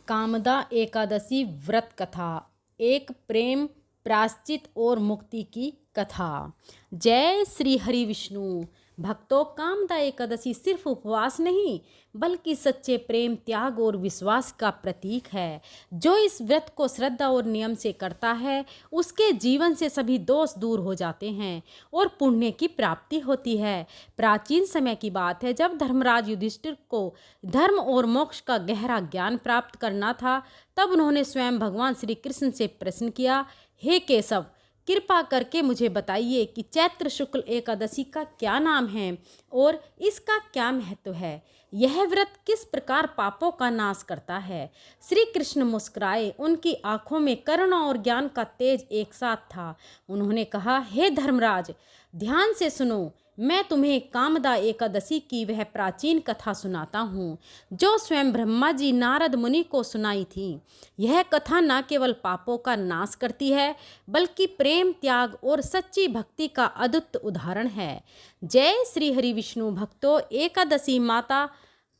कामदा एकादशी व्रत कथा, एक प्रेम प्रायश्चित और मुक्ति की कथा। जय श्री हरि विष्णु। भक्तों, कामदा एकादशी सिर्फ उपवास नहीं बल्कि सच्चे प्रेम, त्याग और विश्वास का प्रतीक है। जो इस व्रत को श्रद्धा और नियम से करता है उसके जीवन से सभी दोष दूर हो जाते हैं और पुण्य की प्राप्ति होती है। प्राचीन समय की बात है, जब धर्मराज युधिष्ठिर को धर्म और मोक्ष का गहरा ज्ञान प्राप्त करना था, तब उन्होंने स्वयं भगवान श्री कृष्ण से प्रश्न किया, हे केशव, कृपा करके मुझे बताइए कि चैत्र शुक्ल एकादशी का क्या नाम है और इसका क्या महत्व है। यह व्रत किस प्रकार पापों का नाश करता है। श्री कृष्ण मुस्कुराए, उनकी आंखों में करुणा और ज्ञान का तेज एक साथ था। उन्होंने कहा, हे धर्मराज, ध्यान से सुनो, मैं तुम्हें कामदा एकादशी की वह प्राचीन कथा सुनाता हूँ जो स्वयं ब्रह्मा जी नारद मुनि को सुनाई थी। यह कथा न केवल पापों का नाश करती है बल्कि प्रेम, त्याग और सच्ची भक्ति का अद्भुत उदाहरण है। जय श्री हरि विष्णु। भक्तों, एकादशी माता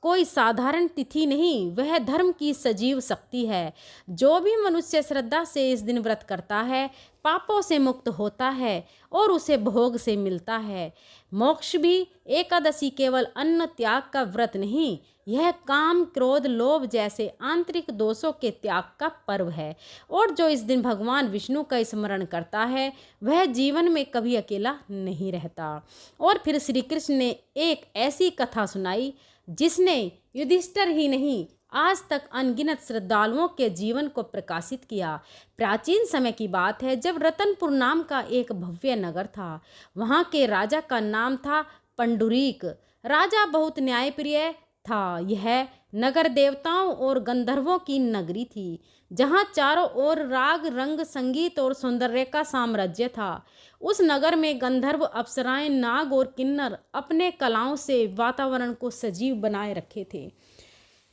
कोई साधारण तिथि नहीं, वह धर्म की सजीव शक्ति है। जो भी मनुष्य श्रद्धा से इस दिन व्रत करता है पापों से मुक्त होता है और उसे भोग से मिलता है मोक्ष भी। एकादशी केवल अन्न त्याग का व्रत नहीं, यह काम, क्रोध, लोभ जैसे आंतरिक दोषों के त्याग का पर्व है। और जो इस दिन भगवान विष्णु का स्मरण करता है वह जीवन में कभी अकेला नहीं रहता। और फिर श्री कृष्ण ने एक ऐसी कथा सुनाई जिसने युधिष्ठिर ही नहीं, आज तक अनगिनत श्रद्धालुओं के जीवन को प्रकाशित किया। प्राचीन समय की बात है, जब रतनपुर नाम का एक भव्य नगर था। वहाँ के राजा का नाम था पंडुरीक। राजा बहुत न्यायप्रिय था। यह नगर देवताओं और गंधर्वों की नगरी थी, जहाँ चारों ओर राग, रंग, संगीत और सौंदर्य का साम्राज्य था। उस नगर में गंधर्व, अप्सराएं, नाग और किन्नर अपने कलाओं से वातावरण को सजीव बनाए रखे थे।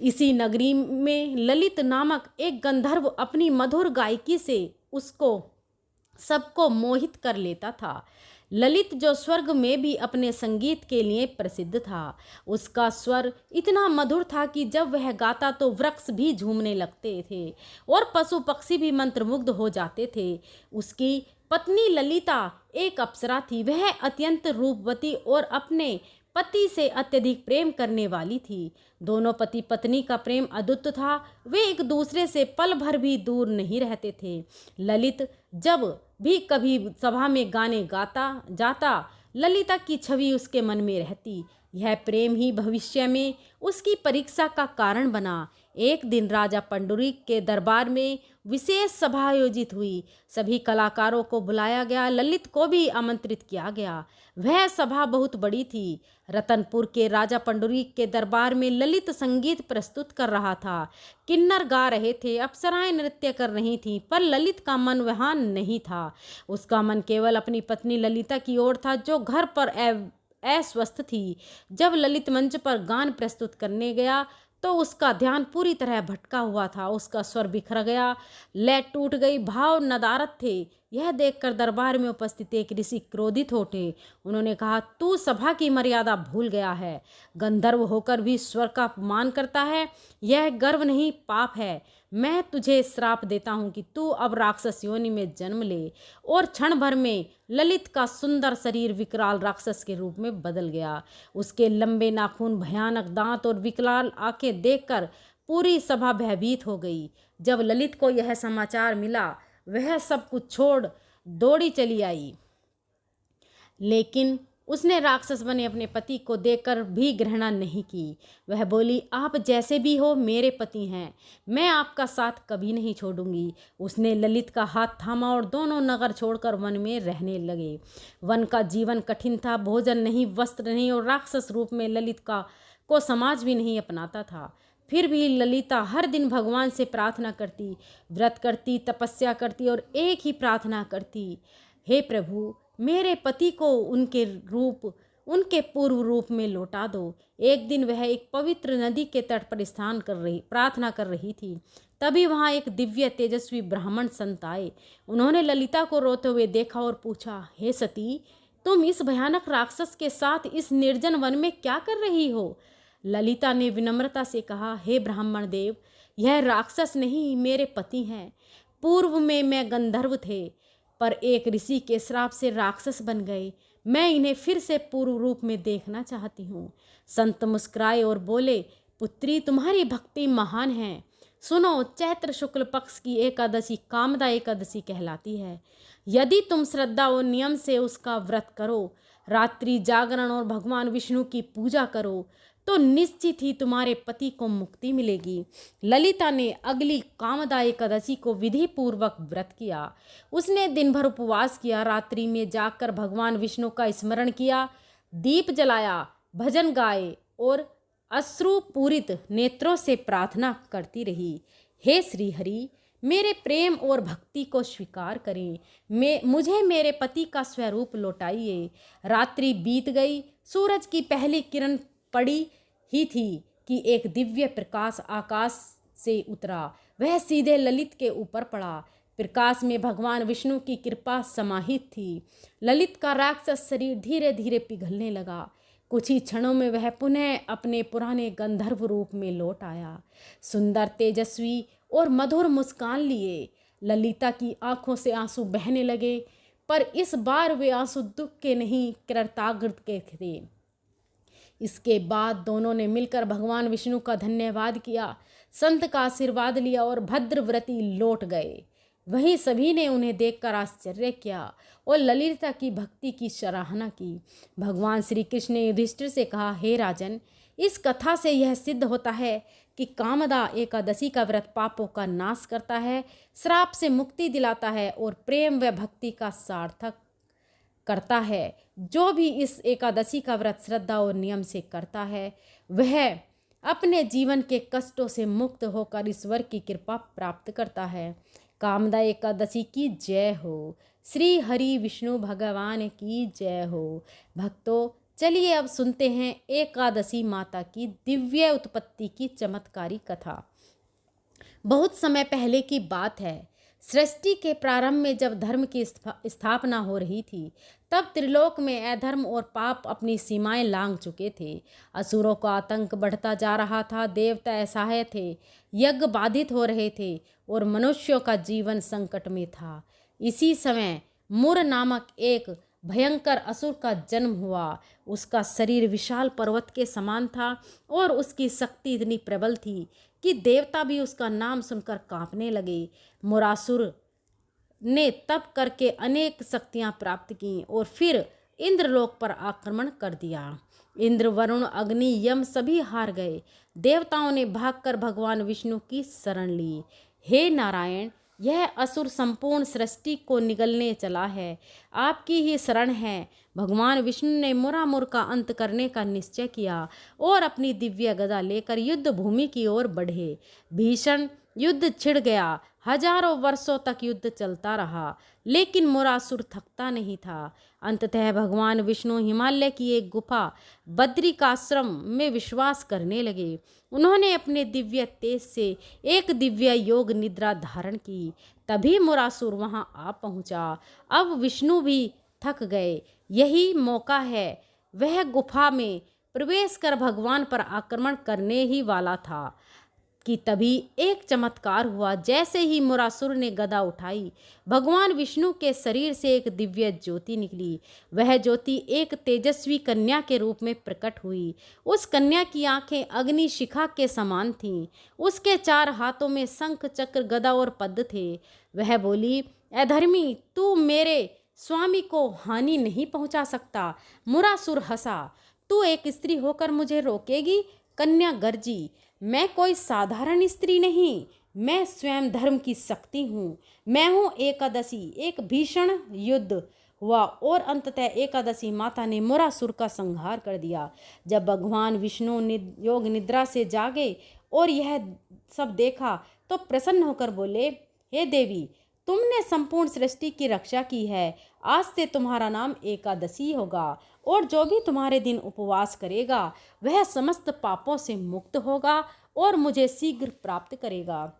इसी नगरी में ललित नामक एक गंधर्व अपनी मधुर गायकी से सबको मोहित कर लेता था। ललित, जो स्वर्ग में भी अपने संगीत के लिए प्रसिद्ध था, उसका स्वर इतना मधुर था कि जब वह गाता तो वृक्ष भी झूमने लगते थे और पशु पक्षी भी मंत्रमुग्ध हो जाते थे। उसकी पत्नी ललिता एक अप्सरा थी। वह अत्यंत रूपवती और अपने पति से अत्यधिक प्रेम करने वाली थी। दोनों पति पत्नी का प्रेम अद्भुत था। वे एक दूसरे से पल भर भी दूर नहीं रहते थे। ललित जब भी कभी सभा में गाने गाता जाता, ललिता की छवि उसके मन में रहती। यह प्रेम ही भविष्य में उसकी परीक्षा का कारण बना। एक दिन राजा पंडुरीक के दरबार में विशेष सभा आयोजित हुई। सभी कलाकारों को बुलाया गया, ललित को भी आमंत्रित किया गया। वह सभा बहुत बड़ी थी। रतनपुर के राजा पंडुरीक के दरबार में ललित संगीत प्रस्तुत कर रहा था। किन्नर गा रहे थे, अप्सराएं नृत्य कर रही थीं, पर ललित का मन वहाँ नहीं था। उसका मन केवल अपनी पत्नी ललिता की ओर था, जो घर पर अस्वस्थ थी। जब ललित मंच पर गान प्रस्तुत करने गया तो उसका ध्यान पूरी तरह भटका हुआ था। उसका स्वर बिखर गया, लय टूट गई, भाव नदारद थे। यह देखकर दरबार में उपस्थित एक ऋषि क्रोधित हो उठे। उन्होंने कहा, तू सभा की मर्यादा भूल गया है। गंधर्व होकर भी स्वर का अपमान करता है। यह गर्व नहीं, पाप है। मैं तुझे श्राप देता हूँ कि तू अब राक्षस योनि में जन्म ले। और क्षण भर में ललित का सुंदर शरीर विकराल राक्षस के रूप में बदल गया। उसके लंबे नाखून, भयानक दांत और विकराल आंखें देखकर पूरी सभा भयभीत हो गई। जब ललित को यह समाचार मिला वह सब कुछ छोड़ दौड़ी चली आई, लेकिन उसने राक्षस बने अपने पति को देखकर भी घृणा नहीं की। वह बोली, आप जैसे भी हो मेरे पति हैं, मैं आपका साथ कभी नहीं छोड़ूंगी। उसने ललित का हाथ थामा और दोनों नगर छोड़कर वन में रहने लगे। वन का जीवन कठिन था। भोजन नहीं, वस्त्र नहीं और राक्षस रूप में ललित को समाज भी नहीं अपनाता था। फिर भी ललिता हर दिन भगवान से प्रार्थना करती, व्रत करती, तपस्या करती और एक ही प्रार्थना करती, हे प्रभु, मेरे पति को उनके पूर्व रूप में लौटा दो। एक दिन वह एक पवित्र नदी के तट पर प्रार्थना कर रही थी। तभी वहाँ एक दिव्य तेजस्वी ब्राह्मण संत आए। उन्होंने ललिता को रोते हुए देखा और पूछा, हे सती, तुम इस भयानक राक्षस के साथ इस निर्जन वन में क्या कर रही हो। ललिता ने विनम्रता से कहा, हे ब्राह्मण देव, यह राक्षस नहीं, मेरे पति हैं। पूर्व में मैं गंधर्व थे, पर एक ऋषि के श्राप से राक्षस बन गए। मैं इन्हें फिर से पूर्व रूप में देखना चाहती हूँ। संत मुस्कुराए और बोले, पुत्री, तुम्हारी भक्ति महान है। सुनो, चैत्र शुक्ल पक्ष की एकादशी कामदा एकादशी कहलाती है। यदि तुम श्रद्धा और नियम से उसका व्रत करो, रात्रि जागरण और भगवान विष्णु की पूजा करो, तो निश्चित ही तुम्हारे पति को मुक्ति मिलेगी। ललिता ने अगली कामदा एकादशी को विधि पूर्वक व्रत किया। उसने दिन भर उपवास किया, रात्रि में जाकर भगवान विष्णु का स्मरण किया, दीप जलाया, भजन गाए और अश्रुपूरित नेत्रों से प्रार्थना करती रही। हे श्री हरि, मेरे प्रेम और भक्ति को स्वीकार करें। मुझे मेरे पति का स्वरूप लौटाइए। रात्रि बीत गई। सूरज की पहली किरण पड़ी ही थी कि एक दिव्य प्रकाश आकाश से उतरा। वह सीधे ललित के ऊपर पड़ा। प्रकाश में भगवान विष्णु की कृपा समाहित थी। ललित का राक्षस शरीर धीरे धीरे पिघलने लगा। कुछ ही क्षणों में वह पुनः अपने पुराने गंधर्व रूप में लौट आया, सुंदर, तेजस्वी और मधुर मुस्कान लिए। ललिता की आंखों से आंसू बहने लगे, पर इस बार वे आंसू दुख के नहीं, कृतज्ञता के थे। इसके बाद दोनों ने मिलकर भगवान विष्णु का धन्यवाद किया, संत का आशीर्वाद लिया और भद्रव्रती लौट गए। वहीं सभी ने उन्हें देखकर आश्चर्य किया और ललिता की भक्ति की सराहना की। भगवान श्री कृष्ण ने युधिष्ठिर से कहा, हे राजन, इस कथा से यह सिद्ध होता है कि कामदा एकादशी का व्रत पापों का नाश करता है, श्राप से मुक्ति दिलाता है और प्रेम व भक्ति का सार्थक करता है। जो भी इस एकादशी का व्रत श्रद्धा और नियम से करता है, वह अपने जीवन के कष्टों से मुक्त होकर ईश्वर की कृपा प्राप्त करता है। कामदा एकादशी की जय हो। श्री हरि विष्णु भगवान की जय हो। भक्तों, चलिए अब सुनते हैं एकादशी माता की दिव्य उत्पत्ति की चमत्कारी कथा। बहुत समय पहले की बात है। सृष्टि के प्रारंभ में जब धर्म की स्थापना हो रही थी, तब त्रिलोक में अधर्म और पाप अपनी सीमाएं लांघ चुके थे। असुरों का आतंक बढ़ता जा रहा था। देवता असहाय थे, यज्ञ बाधित हो रहे थे और मनुष्यों का जीवन संकट में था। इसी समय मुर नामक एक भयंकर असुर का जन्म हुआ। उसका शरीर विशाल पर्वत के समान था और उसकी शक्ति इतनी प्रबल थी कि देवता भी उसका नाम सुनकर कांपने लगे। मुरासुर ने तप करके अनेक शक्तियां प्राप्त की और फिर इंद्रलोक पर आक्रमण कर दिया। इंद्र, वरुण, अग्नि, यम सभी हार गए। देवताओं ने भागकर भगवान विष्णु की शरण ली। हे नारायण, यह असुर संपूर्ण सृष्टि को निगलने चला है, आपकी ही शरण है। भगवान विष्णु ने मुरामुर का अंत करने का निश्चय किया और अपनी दिव्य गदा लेकर युद्ध भूमि की ओर बढ़े। भीषण युद्ध छिड़ गया। हजारों वर्षों तक युद्ध चलता रहा, लेकिन मुरासुर थकता नहीं था। अंततः भगवान विष्णु हिमालय की एक गुफा बद्रिकाश्रम में विश्वास करने लगे। उन्होंने अपने दिव्य तेज से एक दिव्य योग निद्रा धारण की। तभी मुरासुर वहां आ पहुंचा। अब विष्णु भी थक गए। यही मौका है। वह गुफा में प्रवेश कर भगवान पर आक्रमण करने ही वाला था कि तभी एक चमत्कार हुआ। जैसे ही मुरासुर ने गदा उठाई, भगवान विष्णु के शरीर से एक दिव्य ज्योति निकली। वह ज्योति एक तेजस्वी कन्या के रूप में प्रकट हुई। उस कन्या की आंखें अग्नि शिखा के समान थीं। उसके 4 हाथों में शंख, चक्र, गदा और पद्म थे। वह बोली, अधर्मी, तू मेरे स्वामी को हानि नहीं पहुंचा सकता। मुरासुर हंसा, तू एक स्त्री होकर मुझे रोकेगी? कन्या गरजी, मैं कोई साधारण स्त्री नहीं, मैं स्वयं धर्म की शक्ति हूँ। मैं हूँ एकादशी। एक भीषण युद्ध हुआ और अंततः एकादशी माता ने मुरासुर का संहार कर दिया। जब भगवान विष्णु योग निद्रा से जागे और यह सब देखा तो प्रसन्न होकर बोले, हे देवी, तुमने संपूर्ण सृष्टि की रक्षा की है। आज से तुम्हारा नाम एकादशी होगा और जो भी तुम्हारे दिन उपवास करेगा वह समस्त पापों से मुक्त होगा और मुझे शीघ्र प्राप्त करेगा।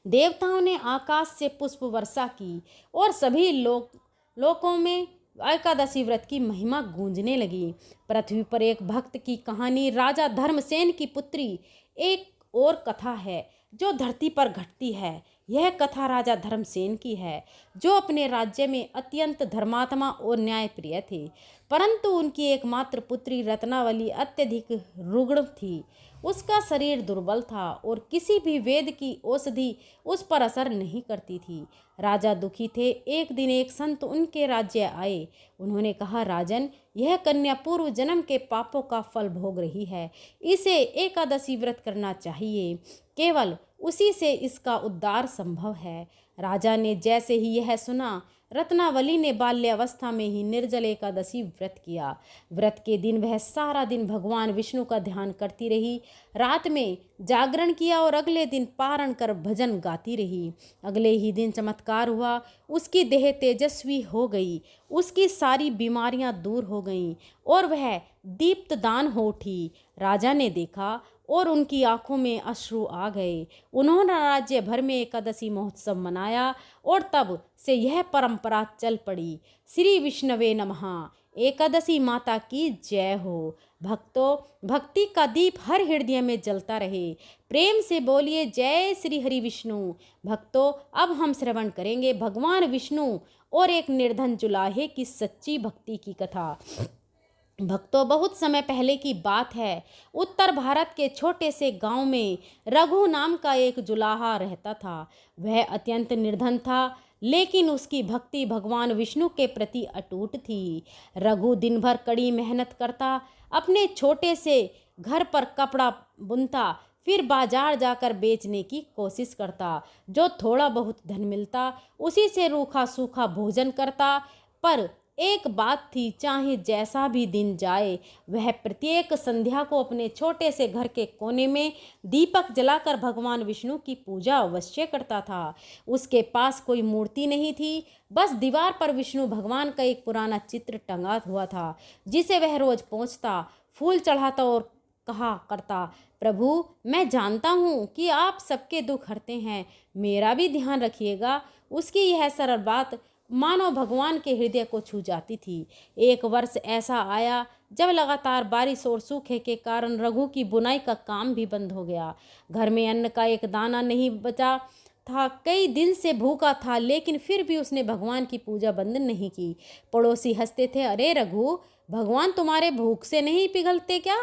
देवताओं ने आकाश से पुष्प वर्षा की और सभी लोकों में एकादशी व्रत की महिमा गूंजने लगी। पृथ्वी पर एक भक्त की कहानी राजा धर्मसेन की पुत्री एक और कथा है जो धरती पर घटती है। यह कथा राजा धर्मसेन की है, जो अपने राज्य में अत्यंत धर्मात्मा और न्यायप्रिय थे, परंतु उनकी एकमात्र पुत्री रत्नावली अत्यधिक रुग्ण थी। उसका शरीर दुर्बल था और किसी भी वेद की औषधि उस पर असर नहीं करती थी। राजा दुखी थे। एक दिन एक संत उनके राज्य आए। उन्होंने कहा, राजन, यह कन्या पूर्व जन्म के पापों का फल भोग रही है। इसे एकादशी व्रत करना चाहिए। केवल उसी से इसका उद्धार संभव है। राजा ने जैसे ही यह सुना, रत्नावली ने बाल्यावस्था में ही निर्जल एकादशी व्रत किया। व्रत के दिन वह सारा दिन भगवान विष्णु का ध्यान करती रही। रात में जागरण किया और अगले दिन पारण कर भजन गाती रही। अगले ही दिन चमत्कार हुआ। उसकी देह तेजस्वी हो गई, उसकी सारी बीमारियां दूर हो गईं और वह दीप्तदान हो उठी। राजा ने देखा और उनकी आंखों में अश्रु आ गए। उन्होंने राज्य भर में एकादशी महोत्सव मनाया और तब से यह परंपरा चल पड़ी। श्री विष्णवे नमः। एकादशी माता की जय हो। भक्तों, भक्ति का दीप हर हृदय में जलता रहे। प्रेम से बोलिए जय श्री हरि विष्णु। भक्तों, अब हम श्रवण करेंगे भगवान विष्णु और एक निर्धन जुलाहे की सच्ची भक्ति की कथा। भक्तों, बहुत समय पहले की बात है। उत्तर भारत के छोटे से गांव में रघु नाम का एक जुलाहा रहता था। वह अत्यंत निर्धन था, लेकिन उसकी भक्ति भगवान विष्णु के प्रति अटूट थी। रघु दिन भर कड़ी मेहनत करता, अपने छोटे से घर पर कपड़ा बुनता, फिर बाजार जाकर बेचने की कोशिश करता। जो थोड़ा बहुत धन मिलता उसी से रूखा सूखा भोजन करता। पर एक बात थी, चाहे जैसा भी दिन जाए, वह प्रत्येक संध्या को अपने छोटे से घर के कोने में दीपक जलाकर भगवान विष्णु की पूजा अवश्य करता था। उसके पास कोई मूर्ति नहीं थी, बस दीवार पर विष्णु भगवान का एक पुराना चित्र टंगा हुआ था, जिसे वह रोज पोंछता, फूल चढ़ाता और कहा करता, प्रभु, मैं जानता हूँ कि आप सबके दुख हरते हैं, मेरा भी ध्यान रखिएगा। उसकी यह सरल बात मानो भगवान के हृदय को छू जाती थी। एक वर्ष ऐसा आया जब लगातार बारिश और सूखे के कारण रघु की बुनाई का काम भी बंद हो गया। घर में अन्न का एक दाना नहीं बचा था। कई दिन से भूखा था, लेकिन फिर भी उसने भगवान की पूजा बंद नहीं की। पड़ोसी हंसते थे, अरे रघु, भगवान तुम्हारे भूख से नहीं पिघलते क्या?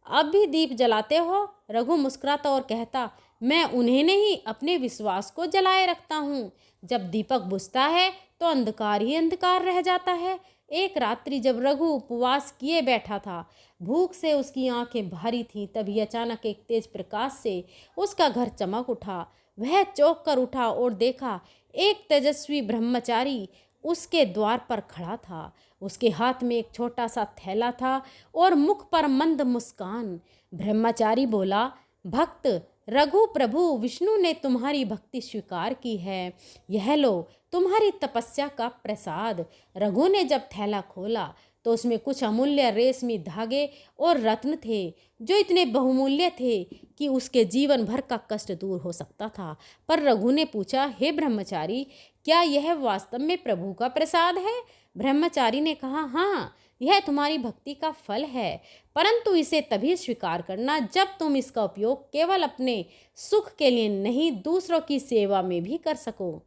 अब भी दीप जलाते हो? रघु मुस्कुराता और कहता, मैं उन्हें नहीं, अपने विश्वास को जलाए रखता हूँ। जब दीपक बुझता है तो अंधकार ही अंधकार रह जाता है। एक रात्रि जब रघु उपवास किए बैठा था, भूख से उसकी आंखें भारी थीं, तभी अचानक एक तेज प्रकाश से उसका घर चमक उठा। वह चौंक कर उठा और देखा, एक तेजस्वी ब्रह्मचारी उसके द्वार पर खड़ा था। उसके हाथ में एक छोटा सा थैला था और मुख पर मंद मुस्कान। ब्रह्मचारी बोला, भक्त रघु, प्रभु विष्णु ने तुम्हारी भक्ति स्वीकार की है, यह लो तुम्हारी तपस्या का प्रसाद। रघु ने जब थैला खोला तो उसमें कुछ अमूल्य रेशमी धागे और रत्न थे, जो इतने बहुमूल्य थे कि उसके जीवन भर का कष्ट दूर हो सकता था। पर रघु ने पूछा, हे ब्रह्मचारी, क्या यह वास्तव में प्रभु का प्रसाद है? ब्रह्मचारी ने कहा, हाँ, यह तुम्हारी भक्ति का फल है, परंतु इसे तभी स्वीकार करना जब तुम इसका उपयोग केवल अपने सुख के लिए नहीं, दूसरों की सेवा में भी कर सको।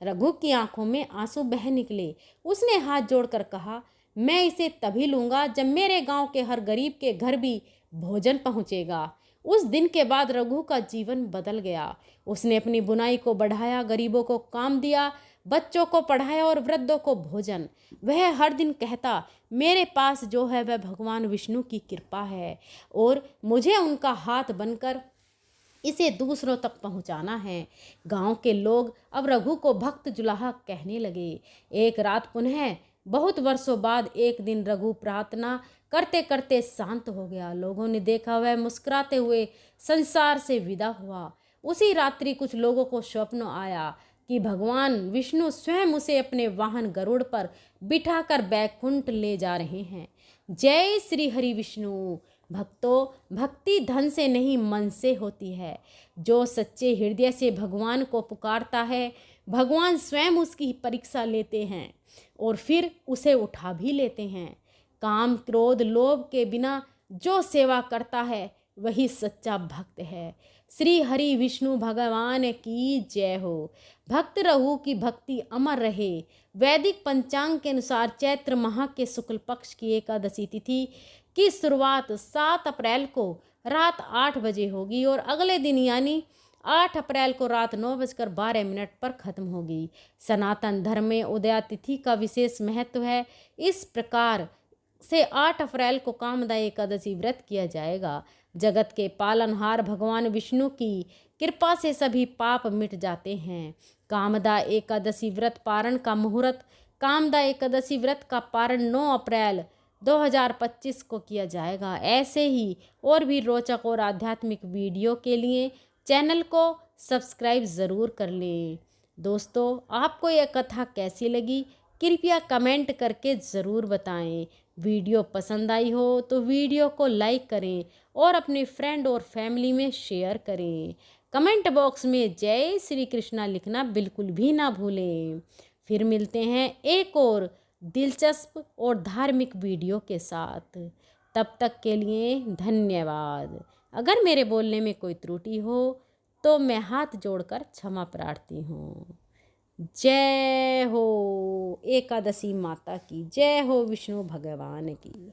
रघु की आंखों में आंसू बह निकले। उसने हाथ जोड़कर कहा, मैं इसे तभी लूँगा जब मेरे गांव के हर गरीब के घर भी भोजन पहुँचेगा। उस दिन के बाद रघु का जीवन बदल गया। उसने अपनी बुनाई को बढ़ाया, गरीबों को काम दिया, बच्चों को पढ़ाया और वृद्धों को भोजन। वह हर दिन कहता, मेरे पास जो है वह भगवान विष्णु की कृपा है और मुझे उनका हाथ बनकर इसे दूसरों तक पहुंचाना है। गांव के लोग अब रघु को भक्त जुलाहा कहने लगे। एक रात पुनः बहुत वर्षों बाद एक दिन रघु प्रार्थना करते करते शांत हो गया। लोगों ने देखा वह मुस्कुराते हुए संसार से विदा हुआ। उसी रात्रि कुछ लोगों को स्वप्न आया कि भगवान विष्णु स्वयं उसे अपने वाहन गरुड़ पर बिठाकर बैकुंठ ले जा रहे हैं। जय श्री हरि विष्णु। भक्तों, भक्ति धन से नहीं मन से होती है। जो सच्चे हृदय से भगवान को पुकारता है भगवान स्वयं उसकी परीक्षा लेते हैं और फिर उसे उठा भी लेते हैं। काम क्रोध लोभ के बिना जो सेवा करता है वही सच्चा भक्त है। श्री हरि विष्णु भगवान की जय हो। भक्त रहु की भक्ति अमर रहे। वैदिक पंचांग के अनुसार चैत्र माह के शुक्ल पक्ष की एकादशी तिथि की शुरुआत 7 अप्रैल को रात 8 बजे होगी और अगले दिन यानी 8 अप्रैल को रात 9:12 पर खत्म होगी। सनातन धर्म में उदया तिथि का विशेष महत्व है। इस प्रकार से 8 अप्रैल को कामदा एकादशी व्रत किया जाएगा। जगत के पालनहार भगवान विष्णु की कृपा से सभी पाप मिट जाते हैं। कामदा एकादशी व्रत पारण का मुहूर्त। कामदा एकादशी व्रत का पारण 9 अप्रैल 2025 को किया जाएगा। ऐसे ही और भी रोचक और आध्यात्मिक वीडियो के लिए चैनल को सब्सक्राइब ज़रूर कर लें। दोस्तों, आपको यह कथा कैसी लगी कृपया कमेंट करके ज़रूर बताएं। वीडियो पसंद आई हो तो वीडियो को लाइक करें और अपने फ्रेंड और फैमिली में शेयर करें। कमेंट बॉक्स में जय श्री कृष्णा लिखना बिल्कुल भी ना भूलें। फिर मिलते हैं एक और दिलचस्प और धार्मिक वीडियो के साथ। तब तक के लिए धन्यवाद। अगर मेरे बोलने में कोई त्रुटि हो तो मैं हाथ जोड़कर क्षमा प्रार्थी हूँ। जय हो एकादशी माता की, जय हो विष्णु भगवान की।